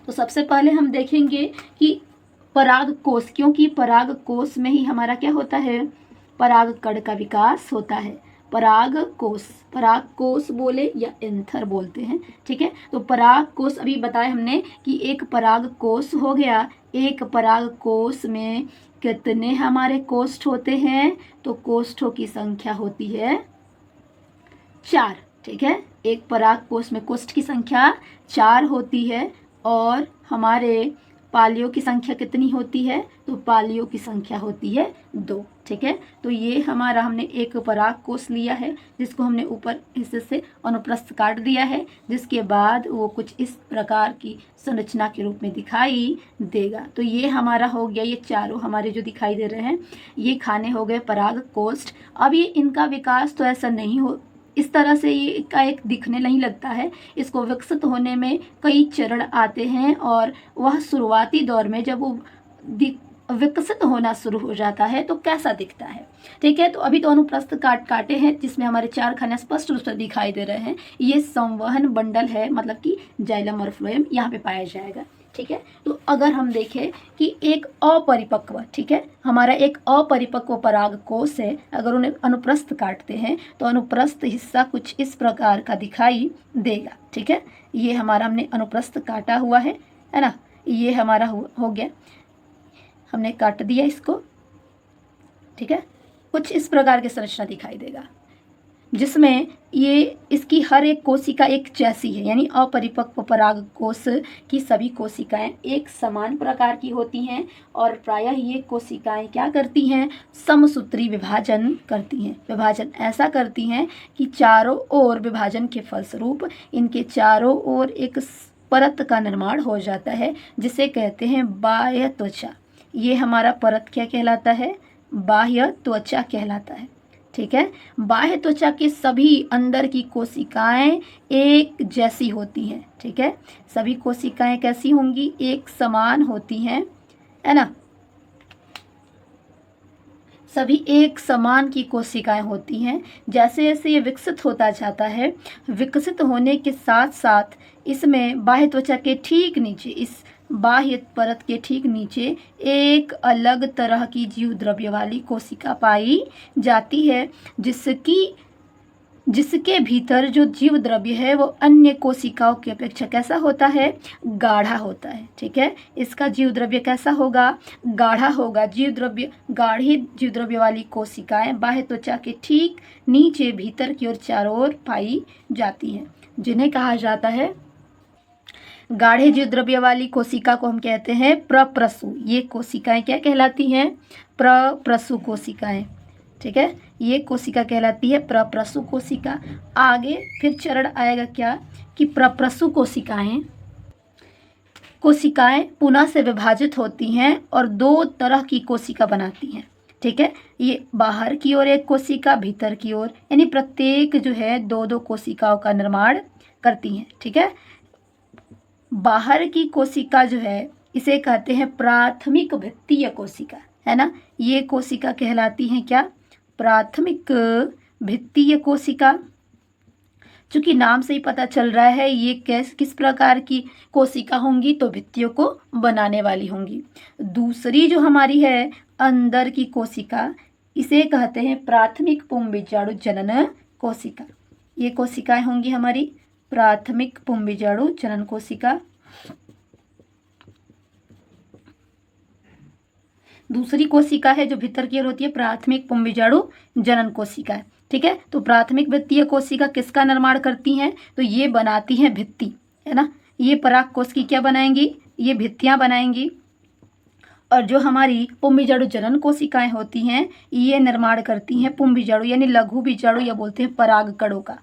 तो सबसे पहले हम देखेंगे कि पराग कोश, क्योंकि पराग कोश में ही हमारा क्या होता है, पराग कण का विकास होता है। पराग कोश बोले या एंथर बोलते हैं, ठीक है। तो पराग कोश अभी बताया हमने कि एक पराग कोश हो गया। एक पराग कोश में कितने हमारे कोष्ठ होते हैं, तो कोष्ठों की संख्या होती है 4, ठीक है। एक पराग कोश में कोष्ठ की संख्या 4 होती है और हमारे पालियों की संख्या कितनी होती है, तो पालियों की संख्या होती है 2, ठीक है। तो ये हमारा हमने एक पराग कोश लिया है जिसको हमने ऊपर हिस्से से अनुप्रस्थ काट दिया है, जिसके बाद वो कुछ इस प्रकार की संरचना के रूप में दिखाई देगा। तो ये हमारा हो गया, ये चारों हमारे जो दिखाई दे रहे हैं ये खाने हो गए पराग कोष्ठ। अब ये इनका विकास तो ऐसा नहीं हो, इस तरह से ये एकाएक दिखने नहीं लगता है। इसको विकसित होने में कई चरण आते हैं और वह शुरुआती दौर में जब वो विकसित होना शुरू हो जाता है तो कैसा दिखता है, ठीक है। तो अभी तो अनुप्रस्थ काटे हैं जिसमें हमारे 4 खाने स्पष्ट रूप से दिखाई दे रहे हैं। ये संवहन बंडल है, मतलब कि जाइलम और फ्लोएम यहाँ पे पाया जाएगा, ठीक है। तो अगर हम देखें कि एक अपरिपक्व, ठीक है, हमारा एक अपरिपक्व पराग कोश है, अगर उन्हें अनुप्रस्थ काटते हैं तो अनुप्रस्थ हिस्सा कुछ इस प्रकार का दिखाई देगा, ठीक है। ये हमारा हमने अनुप्रस्थ काटा हुआ है ना, ये हमारा हो गया, हमने काट दिया इसको, ठीक है। कुछ इस प्रकार की संरचना दिखाई देगा जिसमें ये इसकी हर एक कोशिका एक जैसी है, यानी अपरिपक्व पराग कोश की सभी कोशिकाएं एक समान प्रकार की होती हैं और प्रायः ये कोशिकाएं क्या करती हैं, समसूत्री विभाजन करती हैं। विभाजन ऐसा करती हैं कि चारों ओर विभाजन के फलस्वरूप इनके चारों ओर एक परत का निर्माण हो जाता है जिसे कहते हैं बाह्य त्वचा। ये हमारा परत क्या कहलाता है, बाह्य त्वचा कहलाता है, ठीक है। बाह्य त्वचा के सभी अंदर की कोशिकाएं एक जैसी होती हैं, ठीक है। सभी कोशिकाएं कैसी होंगी, एक समान होती हैं, है ना। सभी एक समान की कोशिकाएं होती हैं। जैसे जैसे ये विकसित होता जाता है, विकसित होने के साथ साथ इसमें बाह्य त्वचा के ठीक नीचे, इस बाह्य परत के ठीक नीचे एक अलग तरह की जीव द्रव्य वाली कोशिका पाई जाती है, जिसके भीतर जो जीव द्रव्य है वो अन्य कोशिकाओं की अपेक्षा कैसा होता है, गाढ़ा होता है, ठीक है। इसका जीव द्रव्य कैसा होगा, गाढ़ा होगा। गाढ़ी जीव द्रव्य वाली कोशिकाएं बाह्य त्वचा के ठीक नीचे भीतर की ओर चारों ओर पाई जाती हैं, जिन्हें कहा जाता है, गाढ़े जीव द्रव्य वाली कोशिका को हम कहते हैं प्रप्रसु। ये कोशिकाएं क्या कहलाती हैं, प्रप्रसु कोशिकाएं, ठीक है। ये कोशिका कहलाती है प्रप्रसु कोशिका। आगे फिर चरण आएगा क्या, कि प्रप्रसु कोशिकाएं पुनः से विभाजित होती हैं और 2 तरह की कोशिका बनाती हैं, ठीक है। ये बाहर की ओर एक कोशिका, भीतर की ओर, यानी प्रत्येक जो है 2-2 कोशिकाओं का निर्माण करती हैं, ठीक है। बाहर की कोशिका जो है इसे कहते हैं प्राथमिक भित्तीय कोशिका, है ना। ये कोशिका कहलाती हैं क्या, प्राथमिक भित्तीय कोशिका। चूंकि नाम से ही पता चल रहा है ये किस प्रकार की कोशिका होंगी, तो भित्तियों को बनाने वाली होंगी। दूसरी जो हमारी है अंदर की कोशिका, इसे कहते हैं प्राथमिक पुंबीजाणु जनन कोशिका। ये कोशिकाएं होंगी हमारी प्राथमिक पुंबीजाणु जनन कोशिका। दूसरी कोशिका है जो भीतर की ओर होती है, प्राथमिक पुंबीजाणु जनन कोशिका, ठीक है। तो प्राथमिक भित्तीय कोशिका किसका निर्माण करती हैं, तो ये बनाती हैं भित्ति, है ना। ये पराग कोश की क्या बनाएंगी, ये भित्तियां बनाएंगी। और जो हमारी पुंबीजाणु जनन कोशिकाएं होती हैं ये निर्माण करती हैं पुंबीजाणु यानी लघु बीजाणु या बोलते हैं परागकणों का।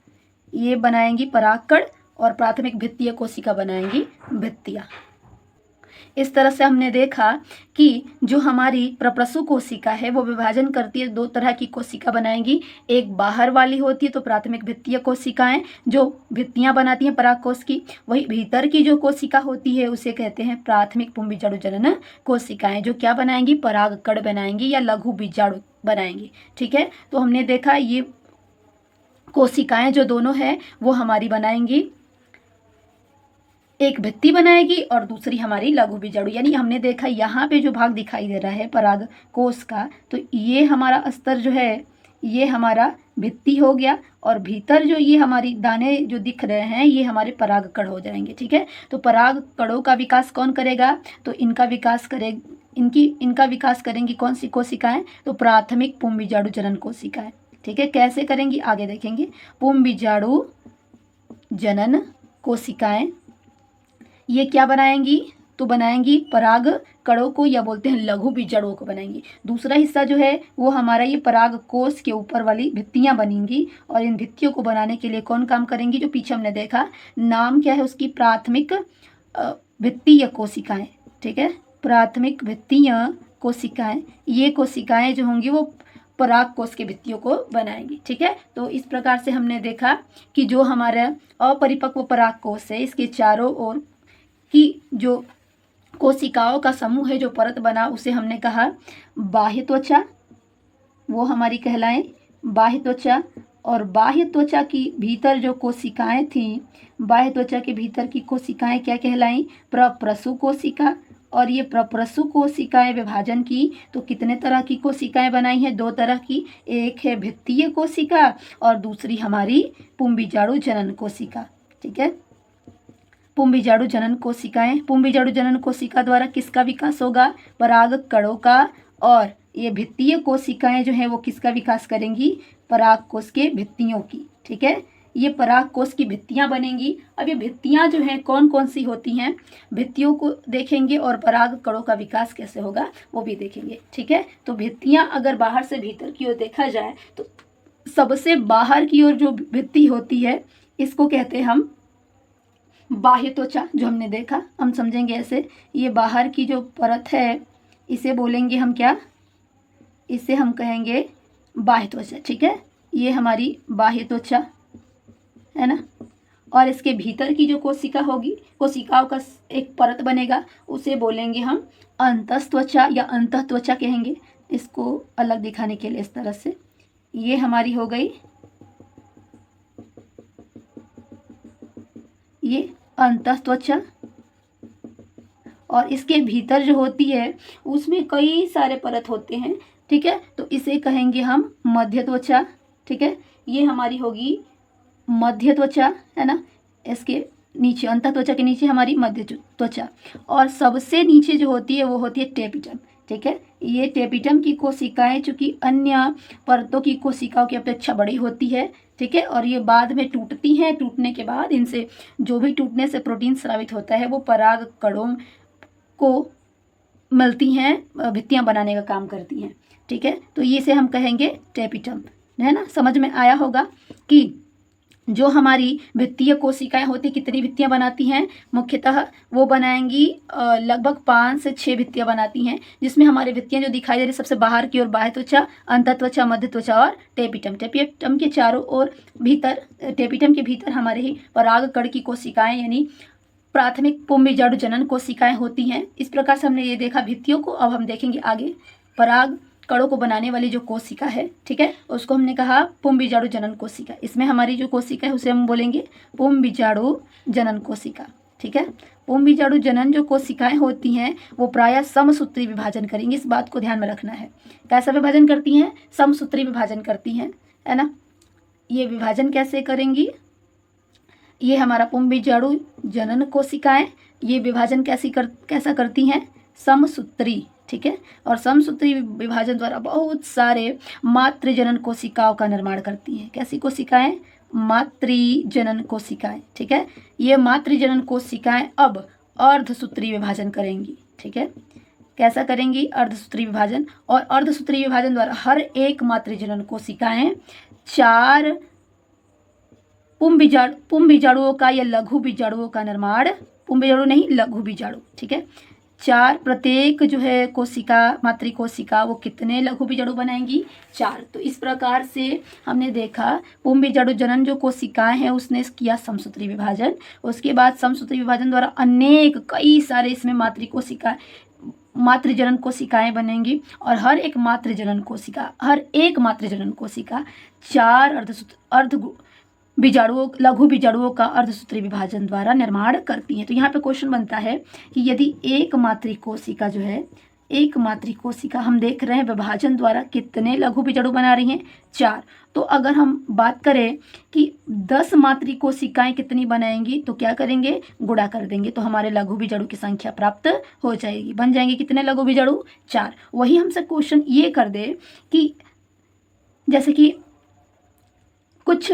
ये बनाएंगी परागकण और प्राथमिक भित्तीय कोशिका बनाएंगी भित्तियां। इस तरह से हमने देखा कि जो हमारी प्रप्रसु कोशिका है वो विभाजन करती है, 2 तरह की कोशिका बनाएंगी। एक बाहर वाली होती है तो प्राथमिक भित्तीय कोशिकाएं जो भित्तियां बनाती हैं परागकोश की। वही भीतर की जो कोशिका होती है उसे कहते हैं प्राथमिक पुंबीजाणु जनन कोशिकाएं, जो क्या बनाएंगी, परागकण बनाएंगी या लघु बीजाणु बनाएंगी, ठीक है। तो हमने देखा ये कोशिकाएं जो दोनों है वो हमारी बनाएंगी एक भित्ति बनाएगी और दूसरी हमारी लघु बीजाणु। यानी हमने देखा यहाँ पे जो भाग दिखाई दे रहा है पराग कोश का, तो ये हमारा अस्तर जो है ये हमारा भित्ति हो गया, और भीतर जो ये हमारी दाने जो दिख रहे हैं ये हमारे पराग कण हो जाएंगे। ठीक है, तो पराग कणों का विकास कौन करेगा? तो इनका विकास करेंगी कौन सी कोशिकाएं? तो प्राथमिक पुंबीजाणु जनन कोशिकाएं। ठीक है, कैसे करेंगी आगे देखेंगे। पुंबीजाणु जनन कोशिकाएं ये क्या बनाएंगी? तो बनाएंगी पराग कणों को, या बोलते हैं लघु बीजाणुओं को बनाएंगी। दूसरा हिस्सा जो है वो हमारा ये पराग कोश के ऊपर वाली भित्तियां बनेंगी, और इन भित्तियों को बनाने के लिए कौन काम करेंगी? जो पीछे हमने देखा, नाम क्या है उसकी? प्राथमिक भित्तीय कोशिकाएं। ठीक है, प्राथमिक भित्तीय कोशिकाएं, ये कोशिकाएं जो होंगी वो पराग कोश के भित्तियों को बनाएंगी। ठीक है, तो इस प्रकार से हमने देखा कि जो हमारा अपरिपक्व पराग कोश है इसके चारों ओर की जो कोशिकाओं का समूह है, जो परत बना, उसे हमने कहा बाह्य त्वचा, वो हमारी कहलाएं बाह्य त्वचा। और बाह्य त्वचा की भीतर जो कोशिकाएं थीं, बाह्य त्वचा के भीतर की कोशिकाएं क्या कहलाएं? प्रप्रसु कोशिका। और ये प्रप्रसु कोशिकाएं विभाजन की तो कितने तरह की कोशिकाएं बनाई हैं? 2 तरह की, एक है भित्तीय कोशिका और दूसरी हमारी पुंबीजाणु जनन कोशिका। ठीक है, पुंबीजाणु जनन कोशिकाएं, पुंबीजाणु जनन कोशिका द्वारा किसका विकास होगा? पराग कणों का। और ये भित्तीय कोशिकाएं जो हैं वो किसका विकास करेंगी? पराग कोश के भित्तियों की। ठीक है, ये पराग कोश की भित्तियां बनेंगी। अब ये भित्तियां जो हैं कौन कौन सी होती हैं, भित्तियों को देखेंगे, और पराग कणों का विकास कैसे होगा वो भी देखेंगे। ठीक है, तो भित्तियां अगर बाहर से भीतर की ओर देखा जाए तो सबसे बाहर की ओर जो भित्ति होती है इसको कहते हैं हम बाह्य त्वचा। जो हमने देखा हम समझेंगे ऐसे, ये बाहर की जो परत है इसे बोलेंगे हम क्या? इसे हम कहेंगे बाह्य त्वचा। ठीक है, ये हमारी बाह्य त्वचा है ना। और इसके भीतर की जो कोशिका होगी, कोशिकाओं का एक परत बनेगा, उसे बोलेंगे हम अंतस्त्वचा या अंतःत्वचा कहेंगे। इसको अलग दिखाने के लिए इस तरह से, ये हमारी हो गई ये अंतःत्वचा। और इसके भीतर जो होती है उसमें कई सारे परत होते हैं। ठीक है, तो इसे कहेंगे हम मध्य त्वचा। ठीक है, ये हमारी होगी मध्य त्वचा है ना। इसके नीचे, अंतःत्वचा के नीचे हमारी मध्य त्वचा, और सबसे नीचे जो होती है वो होती है टेपिटम। ठीक है, ये टेपिटम की कोशिकाएं चूंकि अन्य परतों की कोशिकाओं की अपेक्षा बड़ी होती है। ठीक है, और ये बाद में टूटती हैं। टूटने के बाद इनसे जो भी टूटने से प्रोटीन स्रावित होता है वो पराग कणों को मिलती हैं, भित्तियां बनाने का काम करती हैं। ठीक है, तो ये से हम कहेंगे टेपिटम, है ना। समझ में आया होगा कि जो हमारी भित्तीय कोशिकाएं होती कितनी भित्तियां बनाती हैं? मुख्यतः वो बनाएंगी लगभग 5 से 6 भित्तियां बनाती हैं, जिसमें हमारी भित्तियां जो दिखाई दे रही सबसे बाहर की ओर बाह्य त्वचा, अंतःत्वचा, मध्य त्वचा और टेपिटम। टेपिटम के चारों ओर भीतर, टेपिटम के भीतर हमारे ही पराग कण की कोशिकाएं यानी प्राथमिक पुंबीजाणु जनन कोशिकाएं होती हैं। इस प्रकार से हमने ये देखा भित्तियों को। अब हम देखेंगे आगे पराग कणों को बनाने वाली जो कोशिका है, ठीक है, उसको हमने कहा पुंबीजाणु जनन कोशिका। इसमें हमारी जो कोशिका है उसे हम बोलेंगे पुंबीजाणु जनन कोशिका। ठीक है, पुंबीजाणु जनन जो कोशिकाएं होती हैं वो प्रायः समसूत्री विभाजन करेंगी। इस बात को ध्यान में रखना है। कैसा विभाजन करती हैं? समसूत्री विभाजन करती हैं, है ना। ये विभाजन कैसे करेंगी? ये हमारा पुंबीजाणु जनन कोशिकाएं ये विभाजन कैसा करती हैं? समसूत्री। ठीक है, और समसूत्री विभाजन द्वारा बहुत सारे मातृजनन कोशिकाओं का निर्माण करती हैं। कैसी कोशिकाएं? मातृजनन कोशिकाएं। ठीक है, ये मातृजनन कोशिकाएं अब अर्धसूत्री विभाजन करेंगी। ठीक है, कैसा करेंगी? अर्धसूत्री विभाजन। और अर्धसूत्री विभाजन द्वारा हर एक मातृजनन कोशिकाएं 4 पुंबीजाणुओं का या लघु बीजाणुओं का निर्माण, पुंबीजाणु नहीं लघु बीजाणु। ठीक है, 4 प्रत्येक जो है कोशिका, मातृकोशिका, वो कितने लघु बीजाणु बनाएंगी? 4। तो इस प्रकार से हमने देखा पुंबीजाणु जनन जो कोशिकाएं हैं उसने किया समसूत्री विभाजन। उसके बाद समसूत्री विभाजन द्वारा अनेक कई सारे इसमें मातृजनन कोशिकाएं बनेंगी, और हर एक मातृजनन कोशिका 4 अर्ध बीजाणुओं लघु बीजाणुओं का अर्धसूत्री विभाजन द्वारा निर्माण करती हैं। तो यहाँ पे क्वेश्चन बनता है कि यदि एक मातृ कोशिका जो है, एक मातृ कोशिका हम देख रहे हैं विभाजन द्वारा कितने लघु बीजाणु बना रही हैं, 4। तो अगर हम बात करें कि 10 मातृ कोशिकाएं कितनी बनाएंगी तो क्या करेंगे, गुणा कर देंगे, तो हमारे लघु बीजाणु की संख्या प्राप्त हो जाएगी। बन जाएंगे कितने लघु बीजाणु, 4। वही हमसे क्वेश्चन ये कर दे कि जैसे कि कुछ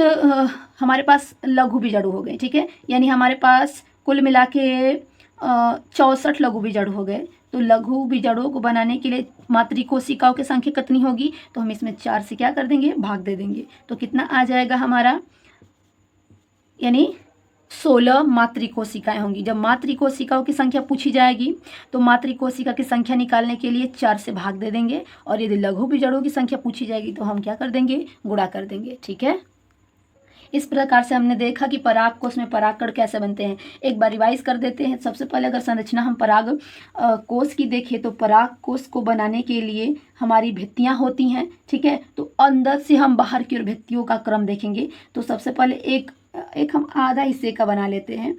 हमारे पास लघु बीजाणु हो गए, ठीक है, यानी हमारे पास कुल मिला के 64 लघु बीजाणु हो गए। तो लघु बीजाणुओं को बनाने के लिए मातृ कोशिकाओं की संख्या कितनी होगी, तो हम इसमें 4 से क्या कर देंगे, भाग दे देंगे। तो कितना आ जाएगा हमारा, यानी 16 मातृ कोशिकाएं होंगी। जब मातृ कोशिकाओं की संख्या पूछी जाएगी तो मातृ कोशिका की संख्या निकालने के लिए 4 से भाग दे देंगे, और यदि लघु बीजाणुओं की संख्या पूछी जाएगी तो हम क्या कर देंगे, गुणा कर देंगे। ठीक है, इस प्रकार से हमने देखा कि पराग कोश में परागकण कैसे बनते हैं। एक बार रिवाइज कर देते हैं। सबसे पहले अगर संरचना हम पराग कोश की देखें तो पराग कोश को बनाने के लिए हमारी भित्तियां होती हैं, ठीक है। तो अंदर से हम बाहर की ओर भित्तियों का क्रम देखेंगे। तो सबसे पहले एक हम आधा हिस्से का बना लेते हैं,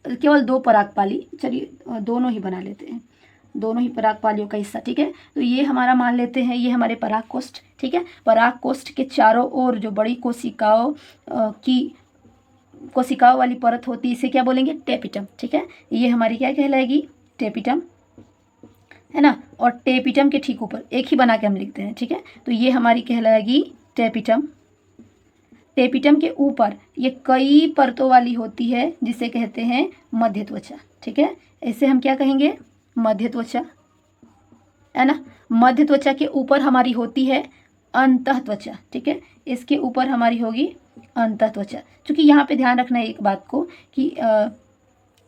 केवल 2 परागपाली, चलिए दोनों ही बना लेते हैं, दोनों ही परागपालियों का हिस्सा, ठीक है। तो ये हमारा मान लेते हैं, ये हमारे पराग कोष्ठ, ठीक है। पराग कोष्ठ के चारों ओर जो बड़ी कोशिकाओं वाली परत होती है इसे क्या बोलेंगे, टेपिटम, ठीक है। ये हमारी क्या कहलाएगी, टेपिटम, है ना। और टेपिटम के ठीक ऊपर एक ही बना के हम लिखते हैं, ठीक है। तो ये हमारी कहलाएगी टेपिटम। टेपिटम के ऊपर ये कई परतों वाली होती है जिसे कहते हैं मध्य त्वचा, ठीक है। इसे हम क्या कहेंगे, मध्य त्वचा, है ना। मध्य त्वचा के ऊपर हमारी होती है अंतः त्वचा, ठीक है। इसके ऊपर हमारी होगी अंतः त्वचा। क्योंकि यहाँ पे ध्यान रखना है एक बात को कि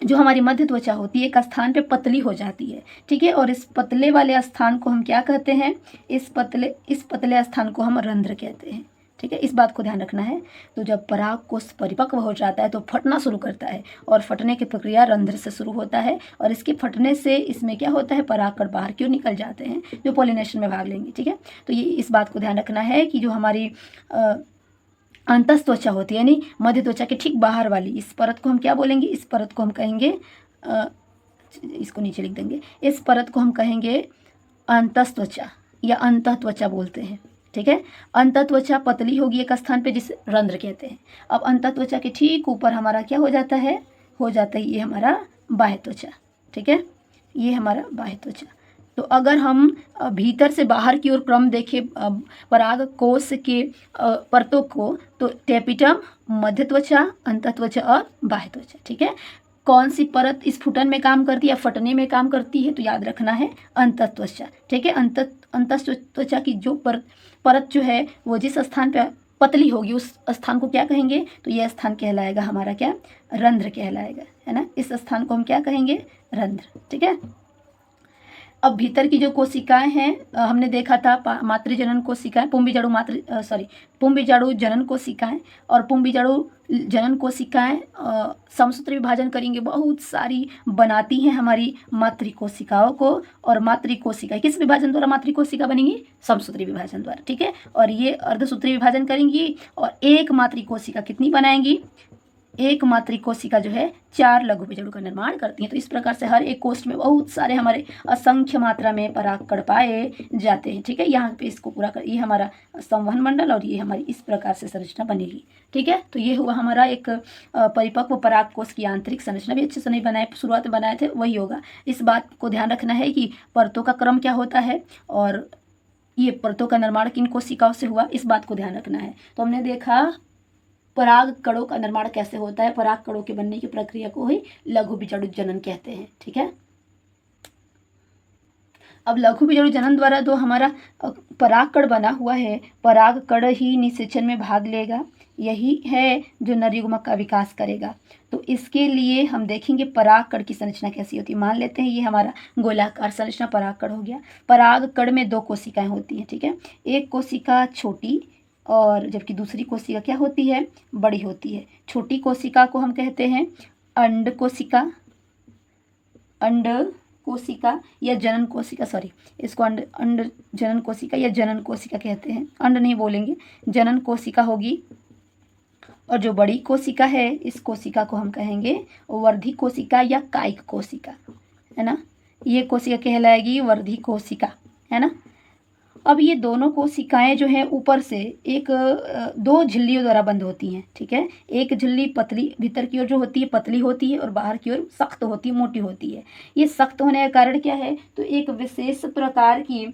जो हमारी मध्य त्वचा होती है एक स्थान पे पतली हो जाती है, ठीक है। और इस पतले वाले स्थान को हम क्या कहते हैं, इस पतले स्थान को हम रंध्र कहते हैं, ठीक है। इस बात को ध्यान रखना है। तो जब पराग कोश परिपक्व हो जाता है तो फटना शुरू करता है, और फटने की प्रक्रिया रंध्र से शुरू होता है, और इसके फटने से इसमें क्या होता है, परागकण बाहर की ओर निकल जाते हैं जो पॉलिनेशन में भाग लेंगे, ठीक है। तो ये इस बात को ध्यान रखना है कि जो हमारी अंतः त्वचा होती है, यानी मध्य त्वचा के ठीक बाहर वाली इस परत को हम क्या बोलेंगे, इस परत को हम कहेंगे, इसको नीचे लिख देंगे, इस परत को हम कहेंगे अंतः त्वचा या अंतः त्वचा बोलते हैं, ठीक है। अंतः त्वचा पतली होगी एक स्थान पे जिसे रंध्र कहते हैं। अब अंतः त्वचा के ठीक ऊपर हमारा क्या हो जाता है ये हमारा बाह्य त्वचा, ठीक है। ये हमारा बाह्य त्वचा। तो अगर हम भीतर से बाहर की ओर क्रम देखें पराग कोश के परतों को, तो टेपिटम, मध्य त्वचा, अंतः त्वचा और बाह्य त्वचा, ठीक है। कौन सी परत स्फुटन में काम करती है या फटने में काम करती है, तो याद रखना है अंतः त्वचा, ठीक है। अंतः त्वचा की जो परत जो है वो जिस स्थान पे पतली होगी उस स्थान को क्या कहेंगे, तो यह स्थान कहलाएगा हमारा क्या, रंध्र कहलाएगा, है ना। इस स्थान को हम क्या कहेंगे, रंध्र, ठीक है। अब भीतर की जो कोशिकाएं हैं हमने देखा था मातृजनन कोशिकाएं, पुंबीजाणु जनन कोशिकाएं, और पुंबीजाणु जनन कोशिकाएं समसूत्र विभाजन करेंगे, बहुत सारी बनाती हैं हमारी मातृ कोशिकाओं को। और मातृ कोशिकाएं किस विभाजन द्वारा मातृ कोशिका बनेंगी, समसूत्री विभाजन द्वारा, ठीक है। और ये अर्धसूत्री विभाजन करेंगी, और एक मातृ कोशिका कितनी बनाएंगी, एक मातृ कोशिका जो है 4 लघु बीजाणु का निर्माण करती हैं। तो इस प्रकार से हर एक कोष्ठ में बहुत सारे हमारे असंख्य मात्रा में परागकण पाए जाते हैं, ठीक है। यहाँ पे इसको पूरा कर, ये हमारा संवहन मंडल और ये हमारी इस प्रकार से संरचना बनेगी, ठीक है। तो ये हुआ हमारा एक परिपक्व पराग कोश की आंतरिक संरचना। भी अच्छे से नहीं बनाए, शुरुआत में बनाए थे वही होगा। इस बात को ध्यान रखना है कि परतों का क्रम क्या होता है और ये परतों का निर्माण किन कोशिकाओं से हुआ, इस बात को ध्यान रखना है। तो हमने देखा पराग कणों का निर्माण कैसे होता है, पराग कणों के बनने की प्रक्रिया को ही लघु बीजाणु जनन कहते हैं, ठीक है। अब लघु बीजाणु जनन द्वारा जो हमारा परागकण बना हुआ है, परागकण ही निषेचन में भाग लेगा, यही है जो नरयुग्मक का विकास करेगा। तो इसके लिए हम देखेंगे परागकण की संरचना कैसी होती है। मान लेते हैं ये हमारा गोलाकार संरचना परागकण हो गया। परागकण में 2 कोशिकाएं होती हैं, ठीक है। एक कोशिका छोटी और जबकि दूसरी कोशिका क्या होती है, बड़ी होती है। छोटी कोशिका को हम कहते हैं अंड कोशिका, या जनन कोशिका, इसको अंड जनन कोशिका या जनन कोशिका कहते हैं। अंड नहीं बोलेंगे, जनन कोशिका होगी। और जो बड़ी कोशिका है इस कोशिका को हम कहेंगे वर्धी कोशिका या कायिक कोशिका, है ना। ये कोशिका कहलाएगी वर्धी कोशिका, है ना। अब ये दोनों कोशिकाएं जो है ऊपर से एक दो झिल्लियों द्वारा बंद होती हैं, ठीक है। एक झिल्ली पतली भीतर की ओर जो होती है पतली होती है और बाहर की ओर सख्त होती है, मोटी होती है। ये सख्त होने का कारण क्या है, तो एक विशेष प्रकार की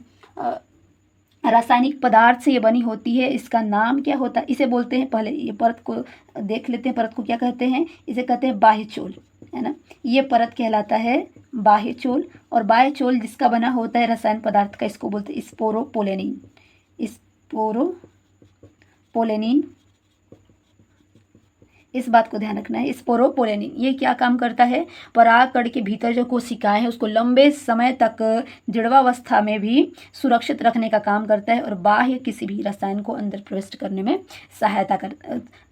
रासायनिक पदार्थ से ये बनी होती है। इसका नाम क्या होता है, इसे बोलते हैं, पहले ये परत को देख लेते हैं। परत को क्या कहते हैं, इसे कहते हैं बाह्य चोल, है ना। ये परत कहलाता है बाह्य चोल। और बाह्य चोल जिसका बना होता है रसायन पदार्थ का, इसको बोलते हैं स्पोरोपोलेनिन। स्पोरोपोलेनिन, इस बात को ध्यान रखना है। स्पोरोपोलेनिन ये क्या काम करता है, परागकण के भीतर जो कोशिकाएं हैं उसको लंबे समय तक जड़वावस्था में भी सुरक्षित रखने का काम करता है और बाह्य किसी भी रसायन को अंदर प्रविष्ट करने में सहायता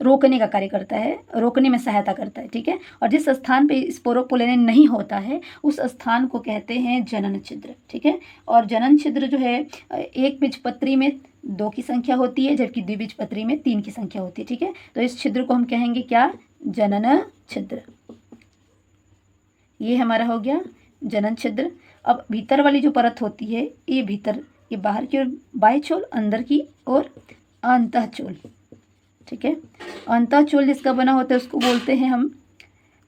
रोकने का कार्य करता है, रोकने में सहायता करता है, ठीक है। और जिस स्थान पे स्पोरोपोलेनिन नहीं होता है उस स्थान को कहते हैं जनन छिद्र, ठीक है। और जनन छिद्र जो है एक बीजपत्री में 2 की संख्या होती है जबकि द्विबीजपत्री में 3 की संख्या होती है, ठीक है। तो इस छिद्र को हम कहेंगे क्या, जनन छिद्र। ये हमारा हो गया जनन छिद्र। अब भीतर वाली जो परत होती है ये भीतर, ये बाहर की ओर बाह्य चोल, अंदर की ओर अंतःचोल, ठीक है। अंतःचोल जिसका बना होता है उसको बोलते हैं हम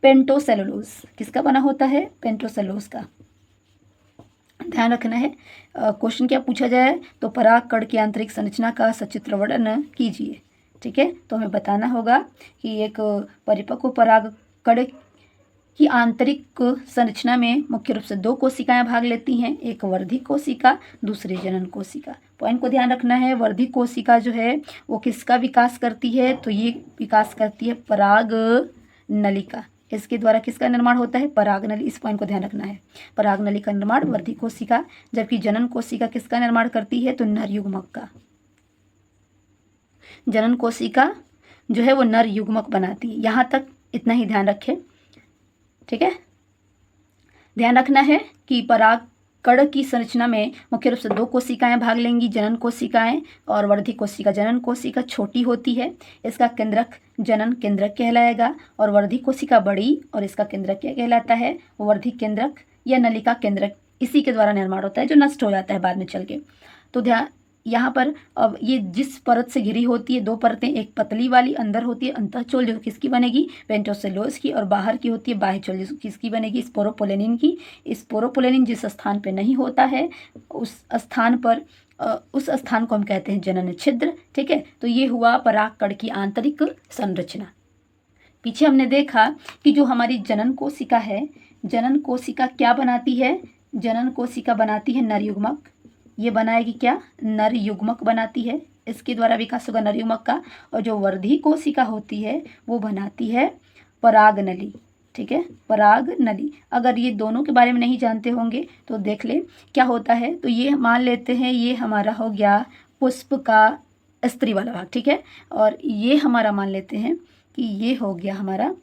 पेंटोसेलुलोज। किसका बना होता है, पेंटोसेलुलोज का। ध्यान रखना है, क्वेश्चन क्या पूछा जाए तो परागकण की आंतरिक संरचना का सचित्र वर्णन कीजिए, ठीक है। तो हमें बताना होगा कि एक परिपक्व परागकण की आंतरिक संरचना में मुख्य रूप से 2 कोशिकाएं भाग लेती हैं, एक वर्धी कोशिका, दूसरी जनन कोशिका। पॉइंट को ध्यान रखना है, वर्धी कोशिका जो है वो किसका विकास करती है, तो ये विकास करती है पराग नलिका। इसके द्वारा किसका निर्माण होता है, परागनली। इस पॉइंट को ध्यान रखना है, परागनली का निर्माण वर्धी कोशिका। जबकि जनन कोशिका किसका निर्माण करती है, तो नर युग्मक का। जनन कोशिका जो है वो नर युग्मक बनाती है। यहाँ तक इतना ही ध्यान रखें, ठीक है। ध्यान रखना है कि परागकण की संरचना में मुख्य रूप से 2 कोशिकाएं भाग लेंगी, जनन कोशिकाएं और वर्धी कोशिका। जनन कोशिका छोटी होती है, इसका केंद्रक जनन केंद्रक कहलाएगा, और वर्धी कोशिका बड़ी और इसका केंद्रक क्या कहलाता है, वर्धी केंद्रक या नलिका केंद्रक। इसी के द्वारा निर्माण होता है जो नष्ट हो जाता है बाद में चल के। तो ध्यान यहाँ पर, अब ये जिस परत से घिरी होती है 2 परतें, एक पतली वाली अंदर होती है अंतःचोल जो किसकी बनेगी, पेंटोसेलुलोज की, और बाहर की होती है बाह्य चोल जो किसकी बनेगी, स्पोरोपोलेनिन की। स्पोरोपोलेनिन जिस स्थान पे नहीं होता है उस स्थान को हम कहते हैं जनन छिद्र, ठीक है। तो ये हुआ परागकण की आंतरिक संरचना। पीछे हमने देखा कि जो हमारी जनन कोशिका है, जनन कोशिका क्या बनाती है, जनन कोशिका बनाती है नर युग्मक। ये बनाएगी क्या, नर युग्मक बनाती है, इसके द्वारा विकास होगा नर युग्मक का। और जो वर्धी कोशिका होती है वो बनाती है परागनली, ठीक है, परागनली। अगर ये दोनों के बारे में नहीं जानते होंगे तो देख ले क्या होता है। तो ये मान लेते हैं ये हमारा हो गया पुष्प का स्त्री वाला भाग, ठीक है। और ये हमारा मान लेते हैं कि ये हो गया हमारा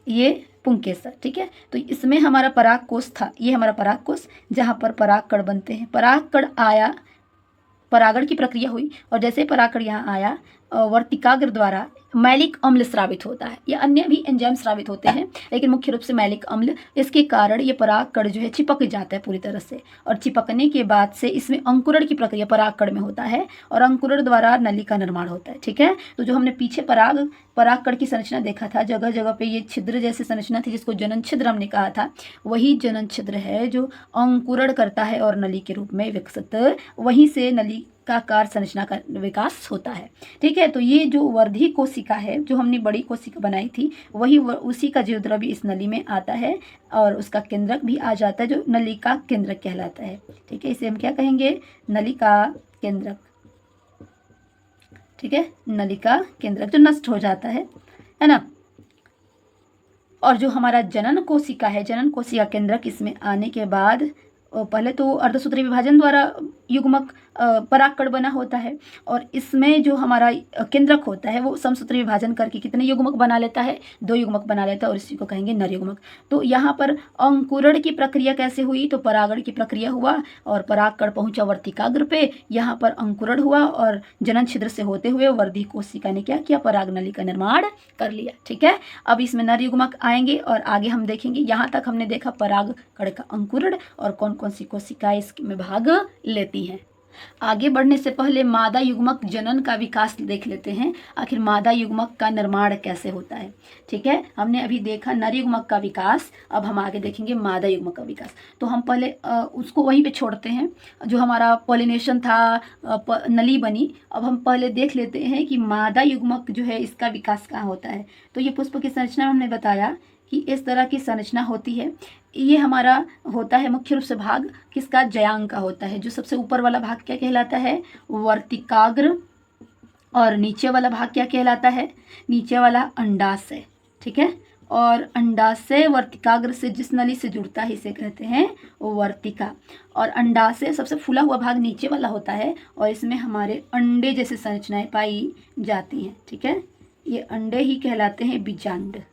ये पुंकेसर, ठीक है। तो इसमें हमारा परागकोश था, ये हमारा परागकोश जहाँ पर परागकण बनते हैं। परागकण आया, परागण की प्रक्रिया हुई और जैसे परागकण यहाँ आया वर्तिकाग्र द्वारा मैलिक अम्ल स्रावित होता है या अन्य भी एंजाइम स्रावित होते हैं, लेकिन मुख्य रूप से मैलिक अम्ल। इसके कारण ये परागकण जो है चिपक जाता है पूरी तरह से, और चिपकने के बाद से इसमें अंकुरण की प्रक्रिया परागकण में होता है और अंकुरण द्वारा नली का निर्माण होता है, ठीक है। तो जो हमने पीछे परागकण की संरचना देखा था, जगह जगह पे ये छिद्र जैसी संरचना थी जिसको जनन छिद्र हमने कहा था, वही जनन छिद्र है जो अंकुरण करता है और नली के रूप में विकसित, वहीं से नली का कार संरचना का विकास होता है, ठीक है। तो ये जो वर्धी कोशिका है जो हमने बड़ी कोशिका बनाई थी, वही उसी का जीवद्रव्य इस नली में आता है और उसका केंद्रक भी आ जाता है जो नली का केंद्रक कहलाता है, ठीक है। इसे हम क्या कहेंगे, नली का केंद्रक, ठीक है, नली का केंद्रक जो नष्ट हो जाता है ना। और जो हमारा जनन कोशिका है, जनन कोशिका केंद्रक, इसमें आने के बाद पहले तो अर्धसूत्री विभाजन द्वारा युग्मक परागकण बना होता है और इसमें जो हमारा केंद्रक होता है वो समसूत्री विभाजन करके कितने युग्मक बना लेता है, 2 युग्मक बना लेता है और इसी को कहेंगे नर युग्मक। तो यहाँ पर अंकुरण की प्रक्रिया कैसे हुई, तो परागण की प्रक्रिया हुआ और परागकण पहुंचा वर्तिकाग्र पे, यहाँ पर अंकुरण हुआ और जनन छिद्र से होते हुए वर्धी कोशिका ने क्या किया, परागनली का निर्माण कर लिया। ठीक है, अब इसमें नर युग्मक आएंगे और आगे हम देखेंगे। यहाँ तक हमने देखा परागकण का अंकुरण और कौन कौन सी कोशिकाएं इसमें भाग लेती हैं। आगे बढ़ने से पहले मादा युग्मक जनन का विकास देख लेते हैं, आखिर मादा युग्मक का निर्माण कैसे होता है। ठीक है, हमने अभी देखा नर युग्मक का विकास, अब हम आगे देखेंगे मादा युग्मक का विकास। तो हम पहले उसको वहीं पे छोड़ते हैं, जो हमारा पॉलिनेशन था, नली बनी। अब हम पहले देख लेते हैं कि मादा युग्मक जो है इसका विकास कहाँ होता है। तो ये पुष्प की संरचना में हमने बताया कि इस तरह की संरचना होती है। ये हमारा होता है मुख्य रूप से भाग किसका, जयांग का होता है। जो सबसे ऊपर वाला भाग क्या कहलाता है, वर्तिकाग्र, और नीचे वाला भाग क्या कहलाता है, नीचे वाला अंडाशय। ठीक है, और अंडाशय वर्तिकाग्र से जिस नली से जुड़ता है इसे कहते हैं वर्तिका। और अंडाशय सबसे फूला हुआ भाग नीचे वाला होता है और इसमें हमारे अंडे जैसे संरचनाएं पाई जाती हैं। ठीक है, ये अंडे ही कहलाते हैं बीजांड।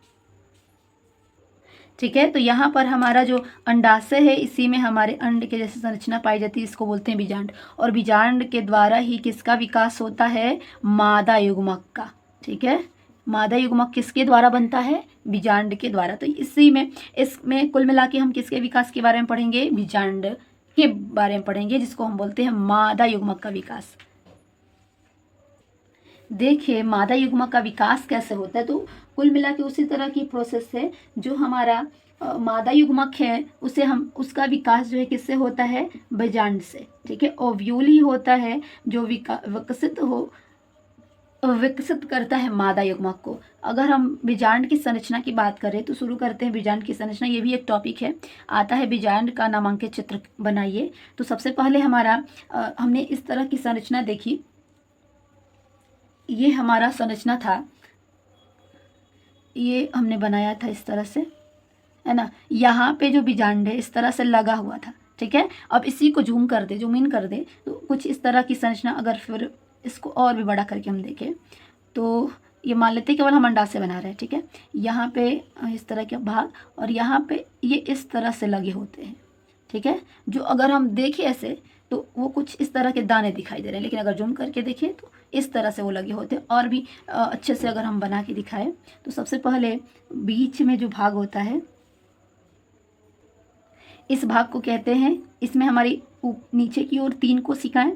ठीक है, तो यहाँ पर हमारा जो अंडाशय है इसी में हमारे अंड के जैसे संरचना पाई जाती है, इसको बोलते हैं बीजांड। और बीजांड के द्वारा ही किसका विकास होता है, मादा युग्मक का। ठीक है, मादा युग्मक किसके द्वारा बनता है, बीजांड के द्वारा। तो इसी में इसमें कुल मिला के हम किसके विकास के बारे में पढ़ेंगे, बीजांड के बारे में पढ़ेंगे, जिसको हम बोलते हैं मादा युग्मक का विकास। देखिए मादा युग्मक का विकास कैसे होता है, तो कुल मिला के उसी तरह की प्रोसेस है। जो हमारा मादा युग्मक है उसे हम उसका विकास जो है किससे होता है, बीजांड से। ठीक है, ओव्यूल ही होता है जो विकसित करता है मादा युग्मक को। अगर हम बीजांड की संरचना की बात करें तो शुरू करते हैं बीजांड की संरचना। ये भी एक टॉपिक है, आता है बीजांड का नामांकित चित्र बनाइए। तो सबसे पहले हमारा हमने इस तरह की संरचना देखी, ये हमारा संरचना था, ये हमने बनाया था इस तरह से, है ना। यहाँ पे जो बीजांड है इस तरह से लगा हुआ था। ठीक है, अब इसी को जूम कर दे, जूम इन कर दे, तो कुछ इस तरह की संरचना। अगर फिर इसको और भी बड़ा करके हम देखें तो ये मान लेते हैं केवल हम अंडाशय बना रहे हैं। ठीक है, यहाँ पे इस तरह के भाग और यहाँ पे ये इस तरह से लगे होते हैं। ठीक है, जो अगर हम देखें ऐसे तो वो कुछ इस तरह के दाने दिखाई दे रहे हैं, लेकिन अगर जूम करके देखें तो इस तरह से वो लगे होते हैं। और भी अच्छे से अगर हम बना के दिखाएं तो सबसे पहले बीच में जो भाग होता है इस भाग को कहते हैं, इसमें हमारी नीचे की ओर 3 कोशिकाएं,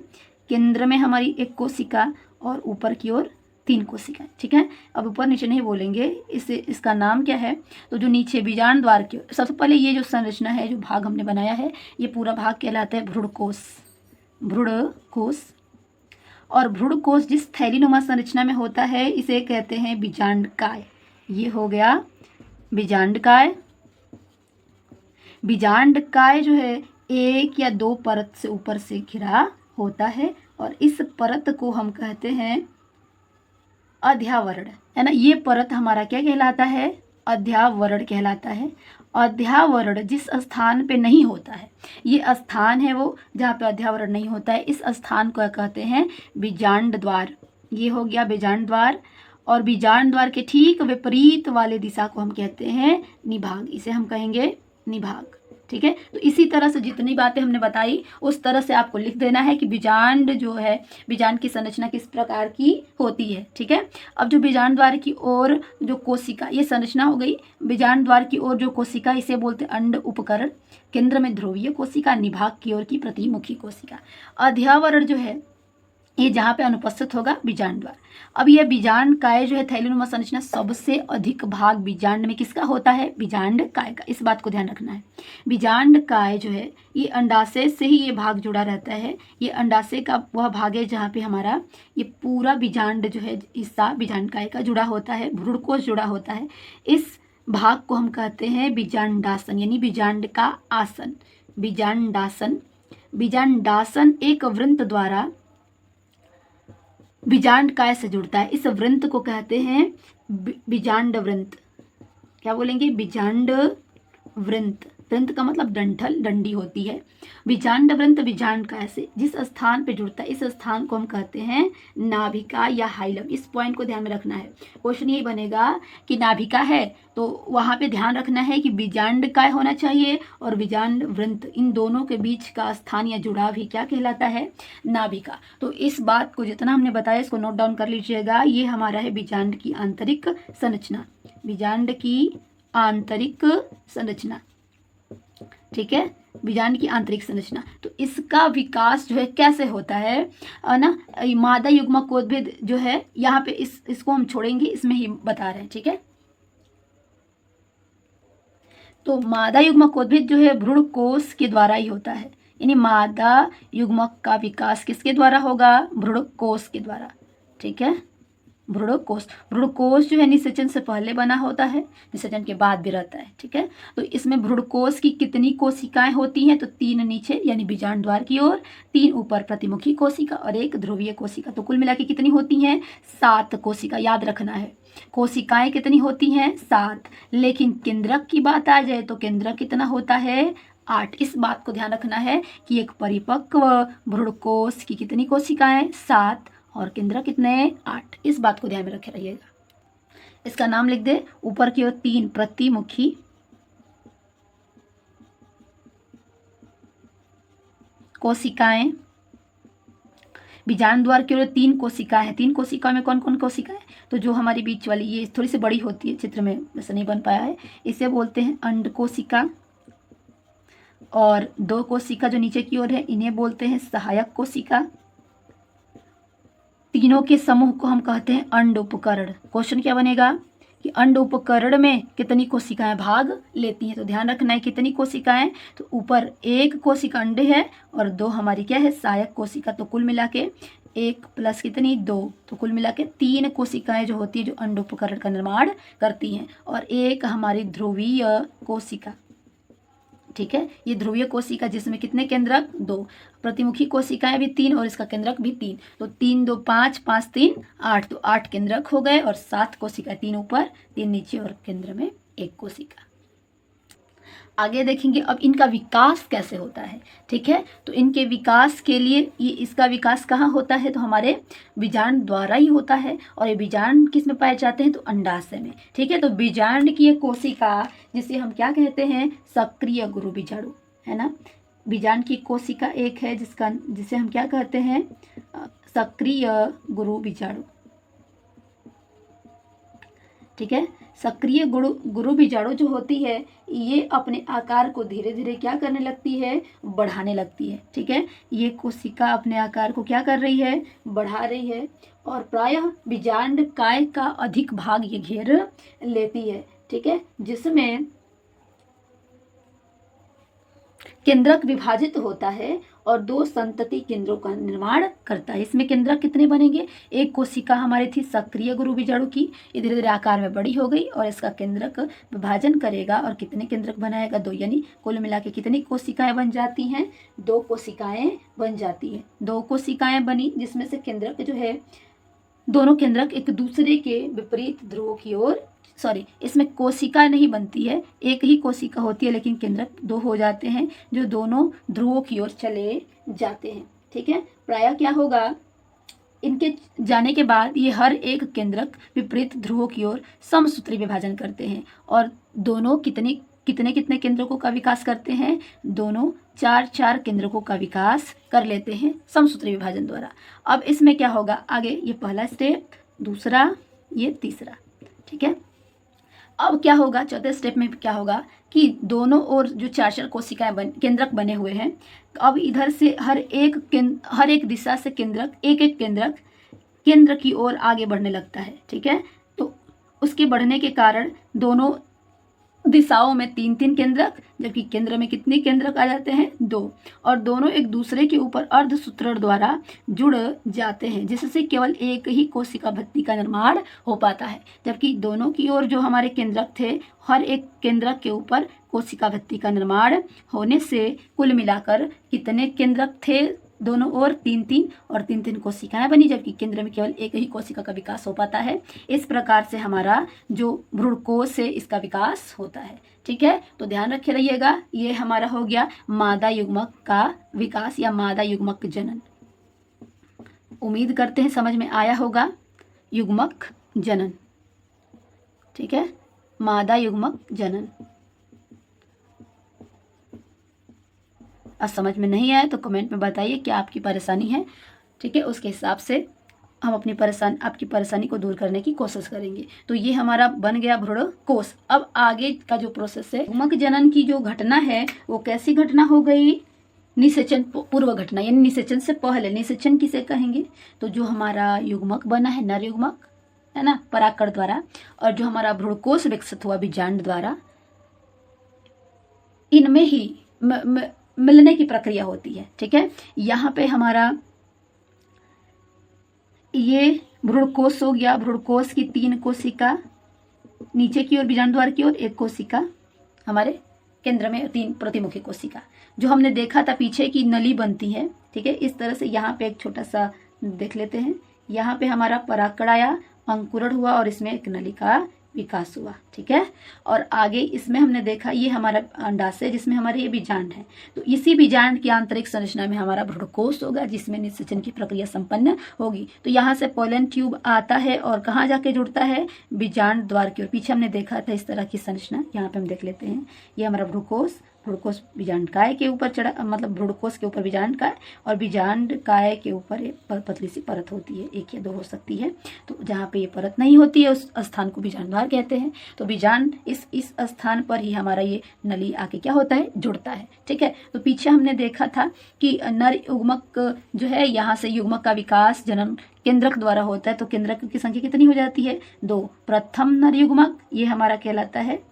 केंद्र में हमारी 1 कोशिका और ऊपर की ओर 3 कोशिकाएं। ठीक है, अब ऊपर नीचे नहीं बोलेंगे, इसका नाम क्या है। तो जो नीचे बीजांड द्वार की ओर सबसे पहले ये जो संरचना है, जो भाग हमने बनाया है, ये पूरा भाग कहलाता है भ्रूणकोश। भ्रूणकोश, और भ्रूणकोश जिस थैलीनुमा संरचना में होता है इसे कहते हैं बीजांडकाय। ये हो गया बीजांडकाय। बीजांडकाय जो है 1 या 2 परत से ऊपर से घिरा होता है और इस परत को हम कहते हैं अध्यावरण, है ना। ये परत हमारा क्या कहलाता है, अध्यावरण कहलाता है। अध्यावरण जिस स्थान पे नहीं होता है, ये स्थान है वो जहाँ पे अध्यावरण नहीं होता है, इस स्थान को कहते हैं बीजांड द्वार। ये हो गया बीजांड द्वार। और बीजांड द्वार के ठीक विपरीत वाले दिशा को हम कहते हैं निभाग, इसे हम कहेंगे निभाग। ठीक है, तो इसी तरह से जितनी बातें हमने बताई उस तरह से आपको लिख देना है कि बीजांड जो है, बीजांड की संरचना किस प्रकार की होती है। ठीक है, अब जो बीजांड द्वार की ओर जो कोशिका, ये संरचना हो गई। बीजांड द्वार की ओर जो कोशिका इसे बोलते हैं अंड उपकरण, केंद्र में ध्रुवीय कोशिका, निभाग की ओर की प्रतिमुखी कोशिका। अध्यावरण जो है ये जहाँ पे अनुपस्थित होगा बीजांड द्वार। अब यह बीजांड काय जो है थैलीनुमा संरचना, सबसे अधिक भाग बीजांड में किसका होता है, बीजांड काय का। इस बात को ध्यान रखना है। बीजांड काय जो है ये अंडाशय से ही ये भाग जुड़ा रहता है। ये अंडाशय का वह भाग है जहाँ पे हमारा ये पूरा बीजांड जो है हिस्सा बीजांड काय का जुड़ा होता है, भ्रूणकोश जुड़ा होता है। इस भाग को हम कहते हैं बीजांडासन, यानी बीजांड का आसन, बीजांडासन। बीजांडासन एक वृंत द्वारा बीजांड काय से जुड़ता है। इस वृंत को कहते हैं बीजांड वृंत। क्या बोलेंगे, बीजांड वृंत, वृंत का मतलब डंठल, डंडी होती है। विजांड वृंत, विजांड का ऐसे जिस स्थान पे जुड़ता है इस स्थान को हम कहते हैं नाभिका या हाइलम। इस पॉइंट को ध्यान में रखना है। क्वेश्चन यही बनेगा कि नाभिका है तो वहाँ पे ध्यान रखना है कि विजांड काय होना चाहिए और विजांड वृंत, इन दोनों के बीच का स्थान या जुड़ाव ही क्या कहलाता है, नाभिका। तो इस बात को जितना हमने बताया इसको नोट डाउन कर लीजिएगा। ये हमारा है विजांड की आंतरिक संरचना, विजांड की आंतरिक संरचना, ठीक है, विजांड की आंतरिक संरचना। तो इसका विकास जो है कैसे होता है ना, मादा युग्मकोद्भिद जो है यहाँ पे इसको हम छोड़ेंगे, इसमें ही बता रहे हैं, ठीक है। तो मादा युग्मकोद्भिद जो है भ्रूण कोश के द्वारा ही होता है, यानी मादा युग्मक का विकास किसके द्वारा होगा, भ्रूण कोश के द्वारा, ठीक है। भ्रूणकोश, भ्रूणकोश जो है निषेचन से पहले बना होता है, निषेचन के बाद भी रहता है, ठीक है। तो इसमें भ्रूणकोश की कितनी कोशिकाएं होती हैं, तो 3 नीचे यानी बीजांड द्वार की ओर, 3 ऊपर प्रतिमुखी कोशिका और 1 ध्रुवीय कोशिका। तो कुल मिला के कितनी होती हैं, 7 कोशिका, याद रखना है। कोशिकाएं कितनी होती हैं, 7। लेकिन केंद्रक की बात आ जाए तो केंद्रक कितना होता है, 8। इस बात को ध्यान रखना है कि एक परिपक्व भ्रूणकोश की कितनी कोशिकाएं, 7 और केंद्रक कितने, 8। इस बात को ध्यान में रखे रहिएगा। इसका नाम लिख दे, ऊपर की ओर 3 प्रतिमुखी कोशिकाएं, बीजांड द्वार की ओर 3 कोशिकाएं हैं। 3 कोशिकाओं में कौन कौन कोशिकाएं, तो जो हमारी बीच वाली ये थोड़ी सी बड़ी होती है, चित्र में वैसे नहीं बन पाया है, इसे बोलते हैं अंड कोशिका। और 2 कोशिका जो नीचे की ओर है इन्हें बोलते हैं सहायक कोशिका। तीनों के समूह को हम कहते हैं अंड उपकरण। क्वेश्चन क्या बनेगा कि अंड उपकरण में कितनी कोशिकाएं भाग लेती हैं, तो ध्यान रखना है कितनी कोशिकाएं, तो ऊपर 1 कोशिका अंडे है और 2 हमारी क्या है, सहायक कोशिका। तो कुल मिला के 1 प्लस कितनी, 2, तो कुल मिला के 3 कोशिकाएं जो होती है जो अंड उपकरण का निर्माण करती हैं, और 1 हमारी ध्रुवीय कोशिका, ठीक है। ये ध्रुवीय कोशिका जिसमें कितने केंद्रक, 2, प्रतिमुखी कोशिकाएं भी 3 और इसका केंद्रक भी 3। तो 3 2 5, 5 3 8, तो 8 केंद्रक हो गए और 7 कोशिकाएं, 3 ऊपर 3 नीचे और केंद्र में 1 कोशिका। आगे देखेंगे अब इनका विकास कैसे होता है, ठीक है। तो इनके विकास के लिए ये इसका विकास कहाँ होता है, तो हमारे बीजांड द्वारा ही होता है। और ये बीजांड किस में पाए जाते हैं, तो अंडाशय में, ठीक है। तो बीजांड की एक कोशिका जिसे हम क्या कहते हैं, सक्रिय गुरु बीजाणु, है ना। बीजांड की कोशिका एक है जिसे हम क्या कहते हैं, सक्रिय गुरु बीजाणु, ठीक है। सक्रिय गुरु बीजाणु जो होती है ये अपने आकार को धीरे धीरे क्या करने लगती है, बढ़ाने लगती है, ठीक है। ये कोशिका अपने आकार को क्या कर रही है, बढ़ा रही है, और प्रायः बीजांड काय का अधिक भाग ये घेर लेती है, ठीक है, जिसमें केंद्रक विभाजित होता है और 2 संतति केंद्रों का निर्माण करता है। इसमें केंद्रक कितने बनेंगे, 1 कोशिका हमारी थी सक्रिय गुरु बीजाणु की, ये धीरे धीरे आकार में बड़ी हो गई और इसका केंद्रक विभाजन करेगा और कितने केंद्रक बनाएगा, 2, यानी कुल मिला के कितनी कोशिकाएं बन जाती हैं, 2 कोशिकाएं बन जाती है। 2 कोशिकाएं बनी जिसमें से केंद्रक जो है, दोनों केंद्रक एक दूसरे के विपरीत ध्रुवों की ओर, इसमें कोशिका नहीं बनती है, एक ही कोशिका होती है लेकिन केंद्रक 2 हो जाते हैं जो दोनों ध्रुवों की ओर चले जाते हैं, ठीक है। प्रायः क्या होगा, इनके जाने के बाद ये हर एक केंद्रक विपरीत ध्रुवों की ओर समसूत्री विभाजन करते हैं और दोनों कितने केंद्रकों का विकास करते हैं, दोनों 4 केंद्रकों का विकास कर लेते हैं समसूत्री विभाजन द्वारा। अब इसमें क्या होगा, आगे ये पहला स्टेप, दूसरा, ये तीसरा, ठीक है। अब क्या होगा, चौथे स्टेप में क्या होगा कि दोनों ओर जो 4 कोशिकाएं केंद्रक बने हुए हैं, अब इधर से हर एक दिशा से केंद्रक एक केंद्रक केंद्र की ओर आगे बढ़ने लगता है, ठीक है। तो उसके बढ़ने के कारण दोनों दिशाओं में 3 केंद्रक, जबकि केंद्र में कितने केंद्रक आ जाते हैं, 2, और दोनों एक दूसरे के ऊपर अर्धसूत्रण द्वारा जुड़ जाते हैं, जिससे केवल एक ही कोशिका भित्ति का निर्माण हो पाता है। जबकि दोनों की ओर जो हमारे केंद्रक थे, हर एक केंद्रक के ऊपर कोशिका भित्ति का निर्माण होने से कुल मिलाकर कितने केंद्रक थे, दोनों ओर 3-3 और 3-3 कोशिकाएं बनी, जबकि केंद्र में केवल एक ही कोशिका का विकास हो पाता है। इस प्रकार से हमारा जो भ्रूणकोश है इसका विकास होता है। ठीक है, तो ध्यान रखे रहिएगा, ये हमारा हो गया मादा युग्मक का विकास या मादा युग्मक जनन। उम्मीद करते हैं समझ में आया होगा। युग्मक जनन, ठीक है, मादा युग्मक जनन। अब समझ में नहीं आया तो कमेंट में बताइए क्या आपकी परेशानी है। ठीक है, उसके हिसाब से हम आपकी परेशानी को दूर करने की कोशिश करेंगे। तो ये हमारा बन गया भ्रूणकोश। अब आगे का जो प्रोसेस है, युग्मक जनन की जो घटना है वो कैसी घटना हो गई? निषेचन पूर्व घटना, यानी निषेचन से पहले। निषेचन किसे कहेंगे? तो जो हमारा युग्मक बना है, नर युग्मक है ना, परागकण द्वारा, और जो हमारा भ्रूणकोश विकसित हुआ बीजांड द्वारा, इनमें ही मिलने की प्रक्रिया होती है। ठीक है, यहाँ पे हमारा ये भ्रूणकोश हो गया। भ्रूणकोश की 3 कोशिका नीचे की ओर, बीजांड द्वार की ओर 1 कोशिका, हमारे केंद्र में 3 प्रतिमुखी कोशिका। जो हमने देखा था पीछे की नली बनती है। ठीक है, इस तरह से यहाँ पे एक छोटा सा देख लेते हैं। यहाँ पे हमारा परागकण आया, अंकुरण हुआ और इसमें एक नली का विकास हुआ। ठीक है, और आगे इसमें हमने देखा ये हमारा अंडाशय जिसमें हमारे ये बीजांड है। तो इसी बीजांड की आंतरिक संरचना में हमारा भ्रूणकोश होगा जिसमें निषेचन की प्रक्रिया संपन्न होगी। तो यहाँ से पोलन ट्यूब आता है और कहाँ जाके जुड़ता है? बीजांड द्वार की ओर। पीछे हमने देखा था इस तरह की संरचना, यहाँ पे हम देख लेते हैं। ये हमारा भ्रूणकोश बीजांडकाय के ऊपर चढ़ा, मतलब भ्रूणकोश के ऊपर बीजांडकाय और बीजांडकाय के ऊपर एक पतली सी परत होती है, 1 या 2 हो सकती है। तो जहाँ पे ये परत नहीं होती है उस स्थान को बीजांड द्वार कहते हैं। तो बीजांड इस स्थान पर ही हमारा ये नली आके क्या होता है? जुड़ता है। ठीक है, तो पीछे हमने देखा था कि नर युग्मक जो है, यहाँ से युग्मक का विकास जनन केंद्रक द्वारा होता है। तो केंद्रक की संख्या कितनी हो जाती है? 2। प्रथम नर युग्मक ये हमारा कहलाता है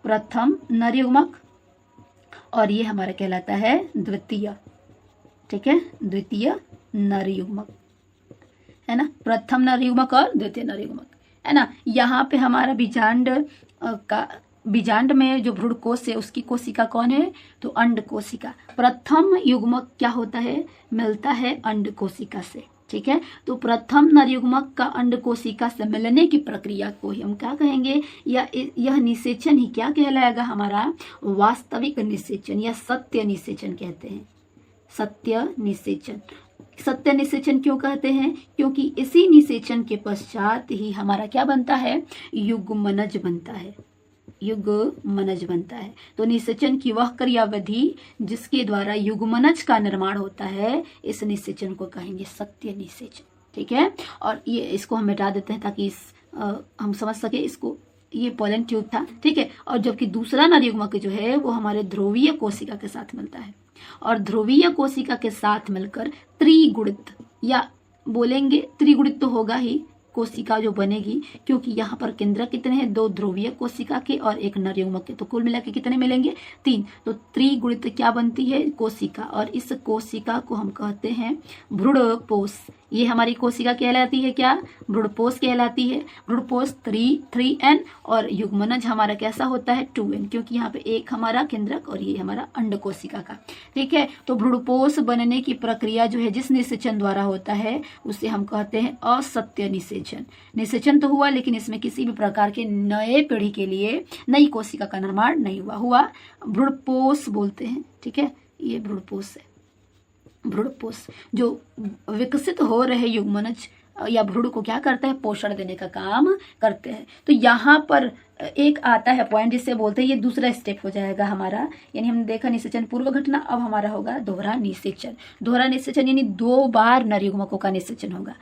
प्रथम नर युग्मक, और ये हमारा कहलाता है द्वितीय। ठीक है, द्वितीय नर युग्मक है ना, प्रथम नर युग्मक और द्वितीय नर युग्मक है ना। यहाँ पे हमारा बीजांड में जो भ्रूणकोश है उसकी कोशिका कौन है? तो अंड कोशिका। प्रथम युग्मक क्या होता है? मिलता है अंड कोशिका से। ठीक है, तो प्रथम नर युग्मक का अंड कोशिका से मिलने की प्रक्रिया को ही हम क्या कहेंगे? यह निषेचन ही क्या कहलाएगा? हमारा वास्तविक निषेचन या सत्य निषेचन कहते हैं। सत्य निषेचन। सत्य निषेचन क्यों कहते हैं? क्योंकि इसी निषेचन के पश्चात ही हमारा क्या बनता है? युग्मनज बनता है। युग्मनज बनता है। तो निषेचन की वह क्रियाविधि जिसके द्वारा युग्मनज का निर्माण होता है, इस निषेचन को कहेंगे सत्य निषेचन। ठीक है, और ये इसको हम मिटा देते हैं ताकि हम समझ सके इसको। ये पोलन ट्यूब था। ठीक है, और जबकि दूसरा नर युग्मक जो है वो हमारे ध्रुवीय कोशिका के साथ मिलता है, और ध्रुवीय कोशिका के साथ मिलकर त्रिगुणित, या बोलेंगे त्रिगुणित तो होगा ही कोशिका जो बनेगी, क्योंकि यहाँ पर केंद्र कितने हैं? 2 ध्रुवीय कोशिका के और 1 नर युग्मक के। तो कुल मिला के कितने मिलेंगे? 3। तो त्रिगुणित क्या बनती है? कोशिका, और इस कोशिका को हम कहते हैं भ्रूणपोष। ये हमारी कोशिका कहलाती है क्या? भ्रूणपोष कहलाती है। भ्रूणपोष 3n और युग्मनज हमारा कैसा होता है? 2n, क्योंकि यहाँ पे एक हमारा केंद्रक और ये हमारा अंड कोशिका का। ठीक है, तो भ्रूणपोष बनने की प्रक्रिया जो है जिस निषेचन द्वारा होता है उसे हम कहते हैं असत्य निषेचन। निषेचन तो हुआ लेकिन इसमें किसी भी प्रकार के नए पीढ़ी के लिए नई कोशिका का निर्माण नहीं हुआ भ्रूणपोष बोलते हैं। ठीक है, ये भ्रूणपोष है। भ्रूणपोष जो विकसित हो रहे युग्मनज या भ्रूण को क्या करता है? पोषण देने का काम करते हैं। तो यहाँ पर एक आता है पॉइंट जिससे बोलते हैं ये दूसरा स्टेप हो जाएगा हमारा, यानी हमने देखा निषेचन पूर्व घटना, अब हमारा होगा दोहरा निषेचन। दोहरा निषेचन यानी 2 बार नर युग्मकों का निषेचन होगा।